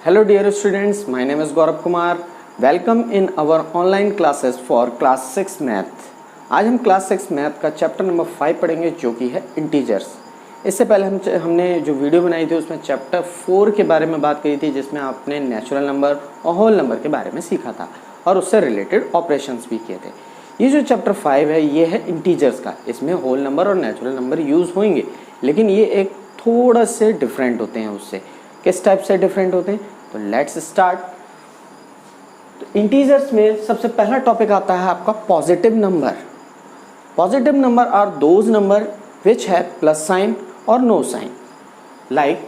Hello dear students, my name is Gaurav Kumar. Welcome in our online classes for class 6 math. आज हम class 6 math का chapter number 5 पढ़ेंगे जो कि है इंटीजर्स। इससे पहले हमने जो वीडियो बनाई थी उसमें चैप्टर 4 के बारे में बात करी थी, जिसमें आपने नेचुरल नंबर और होल नंबर के बारे में सीखा था और उससे रिलेटेड ऑपरेशंस भी किए थे। ये जो चैप्टर 5 है ये है इंटीजर्स का। इसमें होल नंबर और नेचुरल नंबर यूज़ होंगे, लेकिन ये एक थोड़ा से डिफरेंट होते हैं उससे। किस टाइप से डिफरेंट होते हैं, तो लेट्स स्टार्ट। तो इंटीजर्स में सबसे पहला टॉपिक आता है आपका positive number. Positive number are those number which है प्लस साइन और नो साइन, लाइक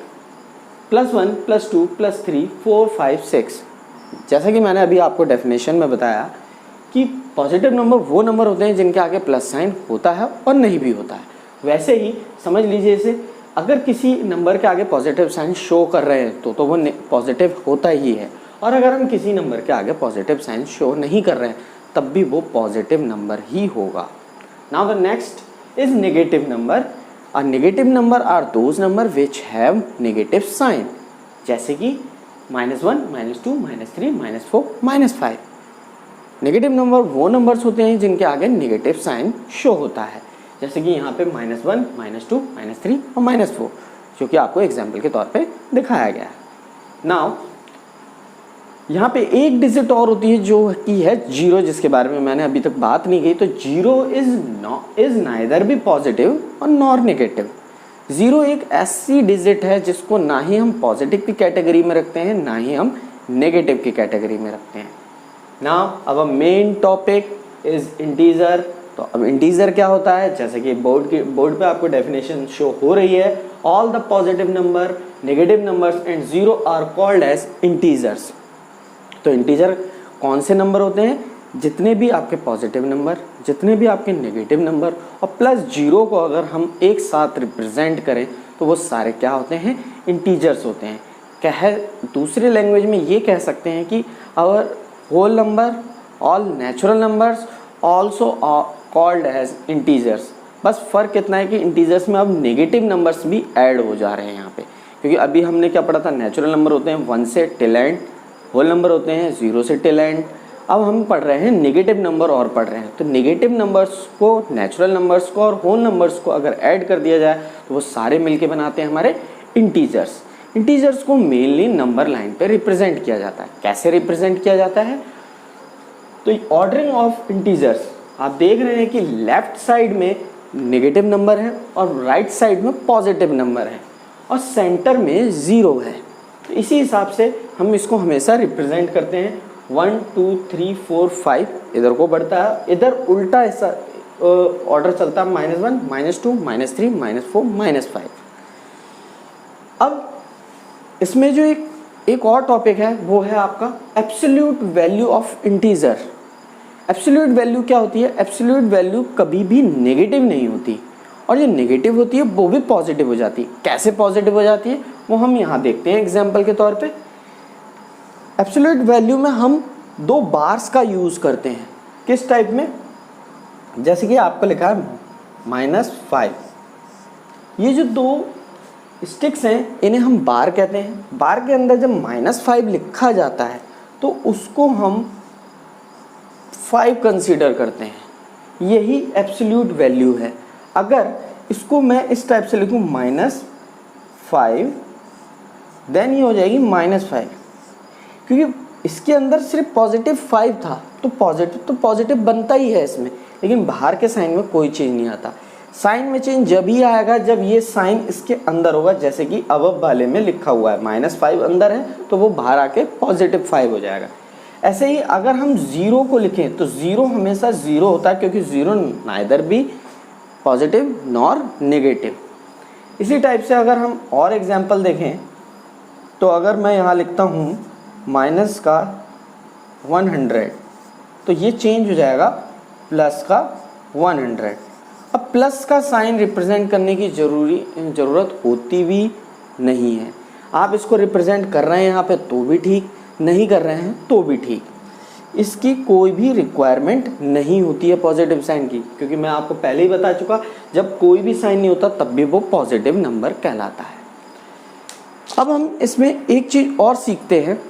+1 +2 +3 4 5 6। जैसा कि मैंने अभी आपको डेफिनेशन में बताया कि पॉजिटिव नंबर वो नंबर होते हैं जिनके आगे प्लस साइन होता है और नहीं भी होता है। वैसे ही समझ लीजिए इसे, अगर किसी नंबर के आगे पॉजिटिव साइन शो कर रहे हैं तो वो पॉजिटिव होता ही है, और अगर हम किसी नंबर के आगे पॉजिटिव साइन शो नहीं कर रहे हैं तब भी वो पॉजिटिव नंबर ही होगा। Now the next is negative number. A negative number are those number which have negative sign, जैसे कि -1 -2 -3 -4 -5। नेगेटिव नंबर वो नंबर्स होते हैं जिनके आगे नेगेटिव साइन शो होता है, जैसे कि यहाँ पे -1 -2 -3 और -4, जो कि आपको एग्जाम्पल के तौर पे दिखाया गया है। नाउ यहाँ पे एक डिजिट और होती है जो कि है 0, जिसके बारे में मैंने अभी तक बात नहीं की। तो 0 इज नाइदर भी पॉजिटिव और नॉर नेगेटिव। 0 एक ऐसी डिजिट है जिसको ना ही हम पॉजिटिव की कैटेगरी में रखते हैं ना ही हम नेगेटिव की कैटेगरी में रखते हैं। Now our main topic is integer. तो अब इंटीजर क्या होता है, जैसे कि बोर्ड पे आपको डेफिनेशन शो हो रही है। All the positive number, negative numbers and 0 are called as integers. तो इंटीजर कौन से नंबर होते हैं, जितने भी आपके पॉजिटिव नंबर, जितने भी आपके नेगेटिव नंबर और +0 को अगर हम एक साथ रिप्रेजेंट करें तो वो सारे क्या होते हैं, इंटीजर्स होते हैं। दूसरे लैंग्वेज में ये कह सकते हैं कि our whole number, all natural numbers also called as integers. बस फ़र्क इतना है कि इंटीजर्स में अब नेगेटिव नंबर्स भी ऐड हो जा रहे हैं यहाँ पे, क्योंकि अभी हमने क्या पढ़ा था, नेचुरल नंबर होते हैं 1 से टिल एंड, होल नंबर होते हैं 0 से टिल एंड। अब हम पढ़ रहे हैं नेगेटिव नंबर और पढ़ रहे हैं। तो नेगेटिव नंबर्स को, नेचुरल नंबर्स को और होल नंबर्स को अगर ऐड कर दिया जाए तो वो सारे मिलके बनाते हैं हमारे इंटीजर्स। इंटीजर्स को मेनली नंबर लाइन पे रिप्रेजेंट किया जाता है। कैसे रिप्रेजेंट किया जाता है, तो ऑर्डरिंग ऑफ इंटीजर्स आप देख रहे हैं कि लेफ्ट साइड में नेगेटिव नंबर है और राइट साइड में पॉजिटिव नंबर है और सेंटर में 0 है। तो इसी हिसाब से हम इसको हमेशा रिप्रेजेंट करते हैं। 1 2 3 4 5 इधर को बढ़ता है, इधर उल्टा ऐसा ऑर्डर चलता है, -1 -2 -3 -4 -5। अब इसमें जो एक और टॉपिक है वो है आपका absolute value of integer. Absolute value क्या होती है, एब्सोल्यूट वैल्यू कभी भी नेगेटिव नहीं होती, और जो नेगेटिव होती है वो भी पॉजिटिव हो जाती है। कैसे पॉजिटिव हो जाती है वो हम यहाँ देखते हैं एग्जाम्पल के तौर पे। एब्सोल्यूट वैल्यू में हम 2 बार्स का यूज़ करते हैं। किस टाइप में, जैसे कि आपको लिखा है -5। ये जो 2 स्टिक्स हैं इन्हें हम बार कहते हैं। बार के अंदर जब -5 लिखा जाता है तो उसको हम 5 कंसीडर करते हैं। यही एब्सोल्यूट वैल्यू है। अगर इसको मैं इस टाइप से लिखूं -5, देन ये हो जाएगी -5, क्योंकि इसके अंदर सिर्फ +5 था तो पॉजिटिव बनता ही है इसमें, लेकिन बाहर के साइन में कोई चेंज नहीं आता। साइन में चेंज जब ही आएगा जब ये साइन इसके अंदर होगा, जैसे कि अबव वाले में लिखा हुआ है -5 अंदर है तो वो बाहर आके +5 हो जाएगा। ऐसे ही अगर हम 0 को लिखें तो 0 हमेशा 0 होता है, क्योंकि 0 नाइदर भी पॉजिटिव नॉर नेगेटिव। इसी टाइप से अगर हम और एग्जांपल देखें तो अगर मैं यहाँ लिखता हूँ -100 तो ये चेंज हो जाएगा +100। अब प्लस का साइन रिप्रेजेंट करने की ज़रूरत होती भी नहीं है। आप इसको रिप्रेजेंट कर रहे हैं यहाँ पे तो भी ठीक, नहीं कर रहे हैं तो भी ठीक। इसकी कोई भी रिक्वायरमेंट नहीं होती है पॉजिटिव साइन की, क्योंकि मैं आपको पहले ही बता चुका, जब कोई भी साइन नहीं होता तब भी वो पॉजिटिव नंबर कहलाता है। अब हम इसमें एक चीज और सीखते हैं।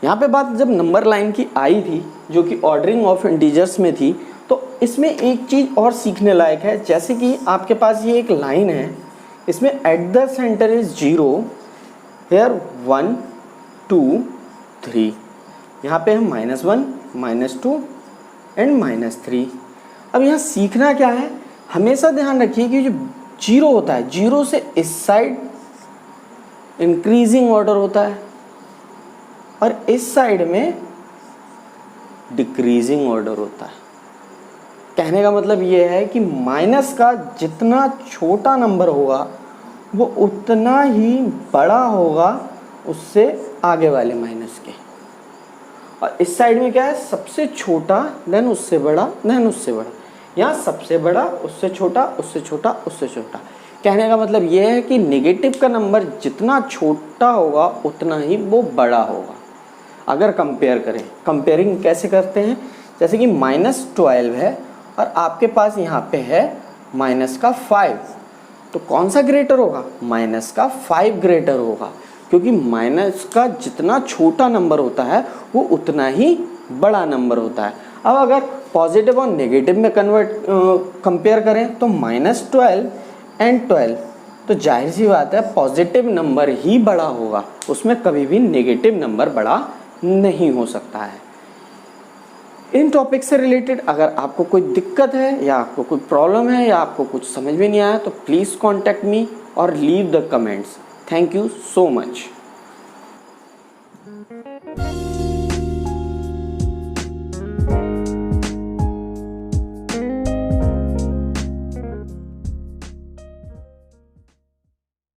यहाँ पे बात जब नंबर लाइन की आई थी, जो कि ऑर्डरिंग ऑफ इंटीजर्स में थी, तो इसमें एक चीज़ और सीखने लायक है। जैसे कि आपके पास ये एक लाइन है, इसमें at the centre is 0, here 1 2 3, यहाँ पे हम -1 -2 एंड -3। अब यहाँ सीखना क्या है, हमेशा ध्यान रखिए कि जो 0 होता है, 0 से इस साइड इंक्रीजिंग ऑर्डर होता है और इस साइड में डिक्रीजिंग ऑर्डर होता है। कहने का मतलब ये है कि माइनस का जितना छोटा नंबर होगा वो उतना ही बड़ा होगा उससे आगे वाले माइनस के। और इस साइड में क्या है, सबसे छोटा देन उससे बड़ा देन उससे बड़ा, यहाँ सबसे बड़ा उससे छोटा उससे छोटा उससे छोटा। कहने का मतलब ये है कि नेगेटिव का नंबर जितना छोटा होगा उतना ही वो बड़ा होगा। अगर कंपेयर करें, कंपेयरिंग कैसे करते हैं, जैसे कि -12 है और आपके पास यहाँ पे है -5, तो कौन सा ग्रेटर होगा, -5 ग्रेटर होगा, क्योंकि माइनस का जितना छोटा नंबर होता है वो उतना ही बड़ा नंबर होता है। अब अगर पॉजिटिव और नेगेटिव में कंपेयर करें तो -12 एंड 12, तो जाहिर सी बात है पॉजिटिव नंबर ही बड़ा होगा, उसमें कभी भी नेगेटिव नंबर बड़ा नहीं हो सकता है। इन टॉपिक से रिलेटेड अगर आपको कोई दिक्कत है या आपको कोई प्रॉब्लम है या आपको कुछ समझ में नहीं आया तो प्लीज़ कॉन्टैक्ट मी और leave the comments. Thank you so much.